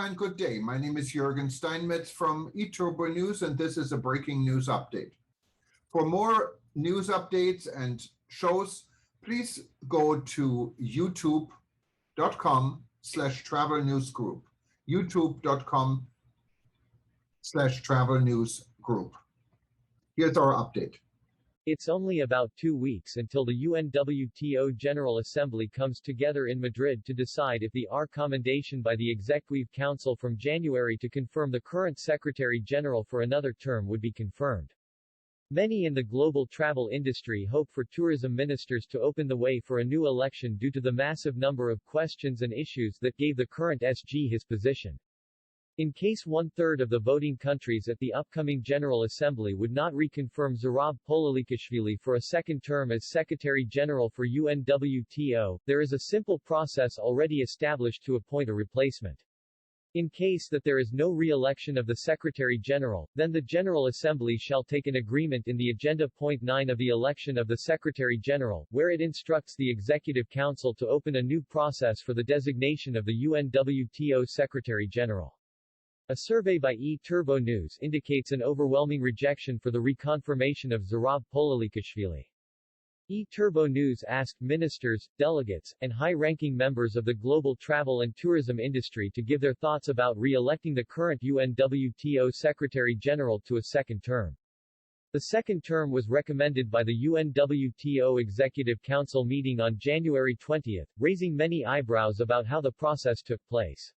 and good day. My name is Jürgen Steinmetz from eTurboNews, and this is a breaking news update. For more news updates and shows, please go to youtube.com/travel news group. youtube.com/travel news group. Here's our update. It's only about 2 weeks until the UNWTO General Assembly comes together in Madrid to decide if the recommendation by the Executive Council from January to confirm the current Secretary General for another term would be confirmed. Many in the global travel industry hope for tourism ministers to open the way for a new election due to the massive number of questions and issues that gave the current SG his position. In case one-third of the voting countries at the upcoming General Assembly would not reconfirm Zurab Pololikashvili for a second term as Secretary General for UNWTO, there is a simple process already established to appoint a replacement. In case that there is no re-election of the Secretary General, then the General Assembly shall take an agreement in the Agenda Point 9 of the election of the Secretary General, where it instructs the Executive Council to open a new process for the designation of the UNWTO Secretary General. A survey by eTurboNews indicates an overwhelming rejection for the reconfirmation of Zurab Pololikashvili. eTurboNews asked ministers, delegates, and high-ranking members of the global travel and tourism industry to give their thoughts about re-electing the current UNWTO Secretary General to a second term. The second term was recommended by the UNWTO Executive Council meeting on January 20, raising many eyebrows about how the process took place.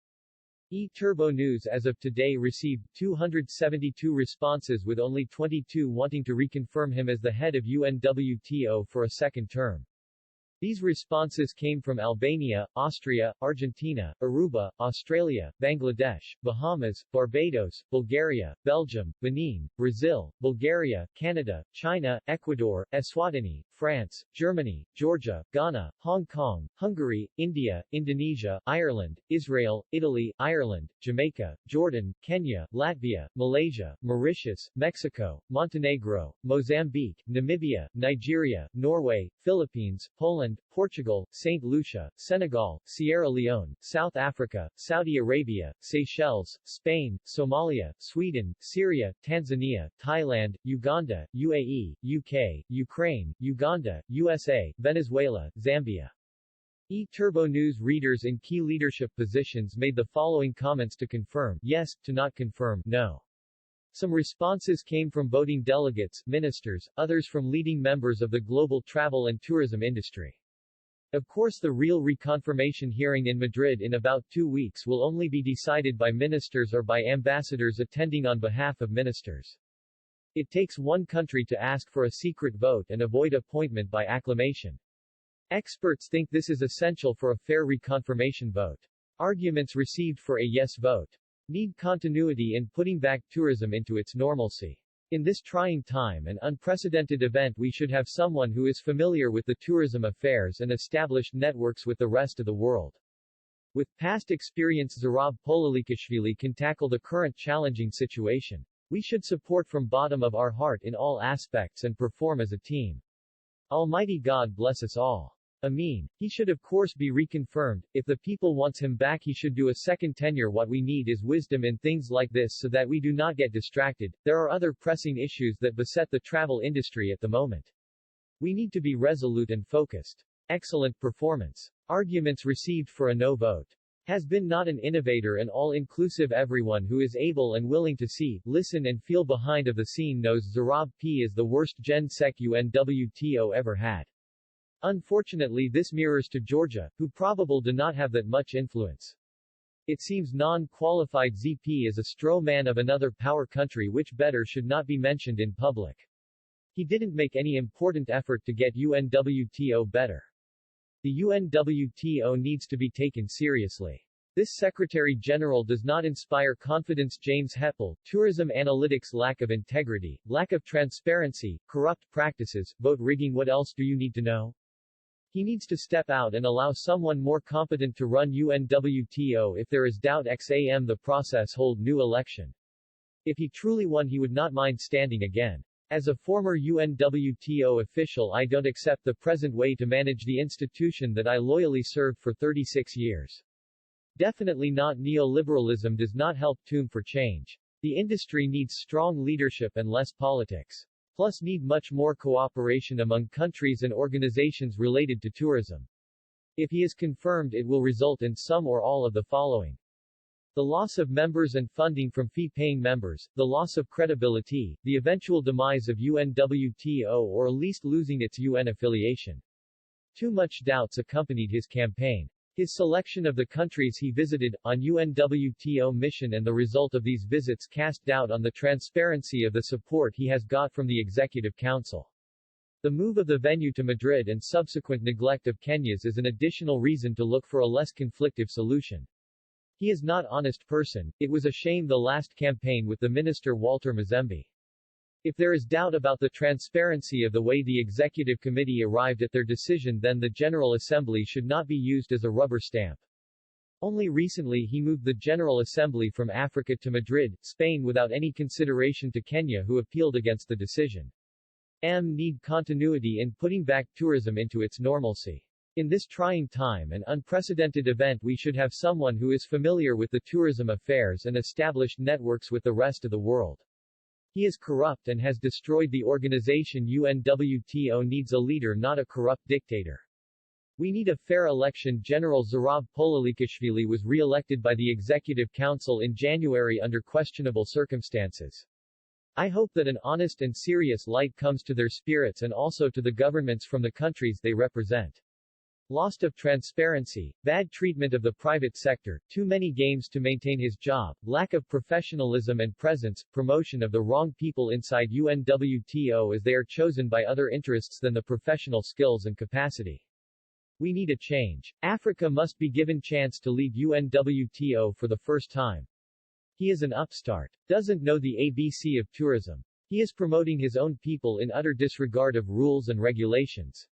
eTurboNews as of today received 272 responses with only 22 wanting to reconfirm him as the head of UNWTO for a second term. These responses came from Albania, Austria, Argentina, Aruba, Australia, Bangladesh, Bahamas, Barbados, Bulgaria, Belgium, Benin, Brazil, Bulgaria, Canada, China, Ecuador, Eswatini, France, Germany, Georgia, Ghana, Hong Kong, Hungary, India, Indonesia, Ireland, Israel, Italy, Ireland, Jamaica, Jordan, Kenya, Latvia, Malaysia, Mauritius, Mexico, Montenegro, Mozambique, Namibia, Nigeria, Norway, Philippines, Poland, Portugal, St. Lucia, Senegal, Sierra Leone, South Africa, Saudi Arabia, Seychelles, Spain, Somalia, Sweden, Syria, Tanzania, Thailand, Uganda, UAE, UK, Ukraine, Uganda, USA, Venezuela, Zambia. eTurboNews readers in key leadership positions made the following comments to confirm yes, to not confirm no. Some responses came from voting delegates, ministers, others from leading members of the global travel and tourism industry. Of course, the real reconfirmation hearing in Madrid in about 2 weeks will only be decided by ministers or by ambassadors attending on behalf of ministers. It takes one country to ask for a secret vote and avoid appointment by acclamation. Experts think this is essential for a fair reconfirmation vote. Arguments received for a yes vote need continuity in putting back tourism into its normalcy. In this trying time and unprecedented event, we should have someone who is familiar with the tourism affairs and established networks with the rest of the world. With past experience, Zurab Pololikashvili can tackle the current challenging situation. We should support from bottom of our heart in all aspects and perform as a team. Almighty God bless us all. Amin. He should of course be reconfirmed. If the people wants him back, he should do a second tenure. What we need is wisdom in things like this so that we do not get distracted. There are other pressing issues that beset the travel industry at the moment. We need to be resolute and focused. Excellent performance. Arguments received for a no vote. Has been not an innovator and all-inclusive. Everyone who is able and willing to see, listen and feel behind of the scene knows Zurab P is the worst Gen Sec UNWTO ever had. Unfortunately, this mirrors to Georgia, who probably do not have that much influence. It seems non-qualified ZP is a straw man of another power country which better should not be mentioned in public. He didn't make any important effort to get UNWTO better. The UNWTO needs to be taken seriously. This Secretary General does not inspire confidence. James Heppel, Tourism Analytics. Lack of integrity, lack of transparency, corrupt practices, vote rigging. What else do you need to know? He needs to step out and allow someone more competent to run UNWTO. If there is doubt exam the process, hold new election. If he truly won, he would not mind standing again. As a former UNWTO official, I don't accept the present way to manage the institution that I loyally served for 36 years. Definitely not. Neoliberalism does not help tune for change. The industry needs strong leadership and less politics. Plus need much more cooperation among countries and organizations related to tourism. If he is confirmed, it will result in some or all of the following: the loss of members and funding from fee-paying members, the loss of credibility, the eventual demise of UNWTO or at least losing its UN affiliation. Too much doubts accompanied his campaign. His selection of the countries he visited, on UNWTO mission and the result of these visits cast doubt on the transparency of the support he has got from the Executive Council. The move of the venue to Madrid and subsequent neglect of Kenya's is an additional reason to look for a less conflictive solution. He is not honest person. It was a shame the last campaign with the minister Walter Mazembe. If there is doubt about the transparency of the way the Executive Committee arrived at their decision, then the General Assembly should not be used as a rubber stamp. Only recently he moved the General Assembly from Africa to Madrid, Spain without any consideration to Kenya, who appealed against the decision. Need continuity in putting back tourism into its normalcy. In this trying time and unprecedented event we should have someone who is familiar with the tourism affairs and established networks with the rest of the world. He is corrupt and has destroyed the organization. UNWTO needs a leader, not a corrupt dictator. We need a fair election. General Zurab Pololikashvili was re-elected by the Executive Council in January under questionable circumstances. I hope that an honest and serious light comes to their spirits and also to the governments from the countries they represent. Loss of transparency, bad treatment of the private sector, too many games to maintain his job, lack of professionalism and presence, promotion of the wrong people inside UNWTO as they are chosen by other interests than the professional skills and capacity. We need a change. Africa must be given chance to lead UNWTO for the first time. He is an upstart. Doesn't know the ABC of tourism. He is promoting his own people in utter disregard of rules and regulations.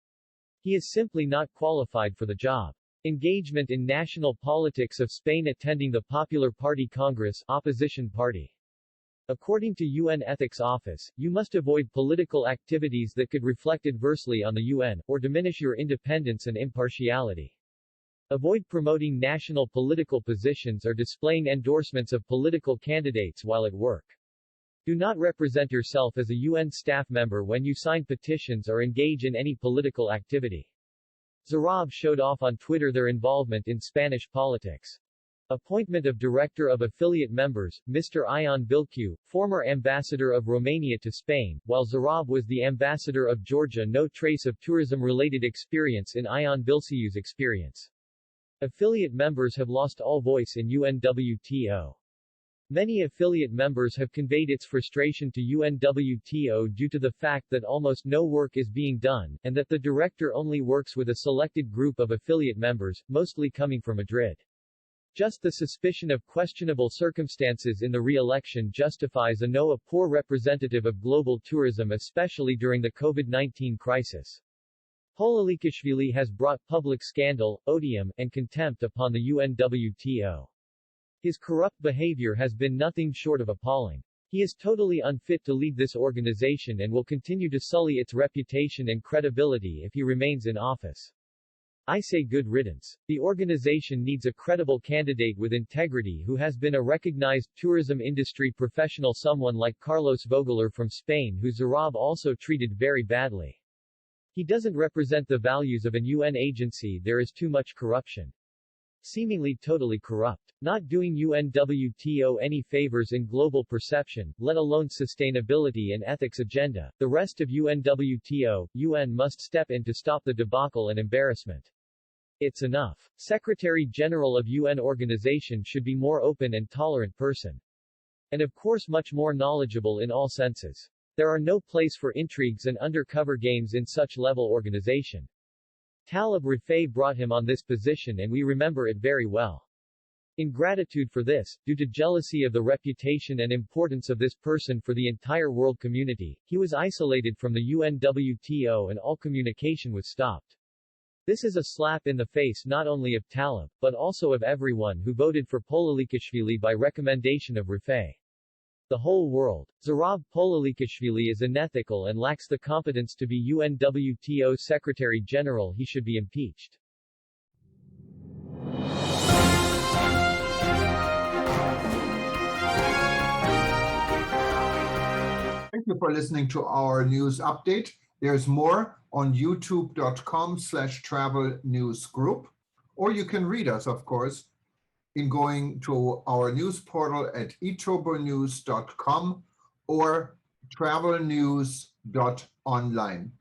He is simply not qualified for the job. Engagement in national politics of Spain, attending the Popular Party Congress, opposition party. According to UN Ethics Office, you must avoid political activities that could reflect adversely on the UN, or diminish your independence and impartiality. Avoid promoting national political positions or displaying endorsements of political candidates while at work. Do not represent yourself as a UN staff member when you sign petitions or engage in any political activity. Zurab showed off on Twitter their involvement in Spanish politics. Appointment of Director of Affiliate Members, Mr. Ion Bilcu, former Ambassador of Romania to Spain, while Zurab was the Ambassador of Georgia. No trace of tourism-related experience in Ion Bilcu's experience. Affiliate members have lost all voice in UNWTO. Many affiliate members have conveyed its frustration to UNWTO due to the fact that almost no work is being done, and that the director only works with a selected group of affiliate members, mostly coming from Madrid. Just the suspicion of questionable circumstances in the re-election justifies a poor representative of global tourism, especially during the COVID-19 crisis. Pololikashvili has brought public scandal, odium, and contempt upon the UNWTO. His corrupt behavior has been nothing short of appalling. He is totally unfit to lead this organization and will continue to sully its reputation and credibility if he remains in office. I say good riddance. The organization needs a credible candidate with integrity who has been a recognized tourism industry professional, someone like Carlos Vogler from Spain, who Zurab also treated very badly. He doesn't represent the values of an UN agency. There is too much corruption. Seemingly totally corrupt. Not doing UNWTO any favors in global perception, let alone sustainability and ethics agenda. The rest of UNWTO, UN must step in to stop the debacle and embarrassment. It's enough. Secretary General of UN organization should be more open and tolerant person. And of course much more knowledgeable in all senses. There are no place for intrigues and undercover games in such level organization. Talib Rifai brought him on this position and we remember it very well. In gratitude for this, due to jealousy of the reputation and importance of this person for the entire world community, he was isolated from the UNWTO and all communication was stopped. This is a slap in the face not only of Talib, but also of everyone who voted for Pololikashvili by recommendation of Rifai. The whole world. Zurab Pololikashvili is unethical and lacks the competence to be UNWTO Secretary General. He should be impeached. Thank you for listening to our news update. There's more on youtube.com/travel news group, or you can read us, of course, in going to our news portal at eTurboNews.com or travelnews.online.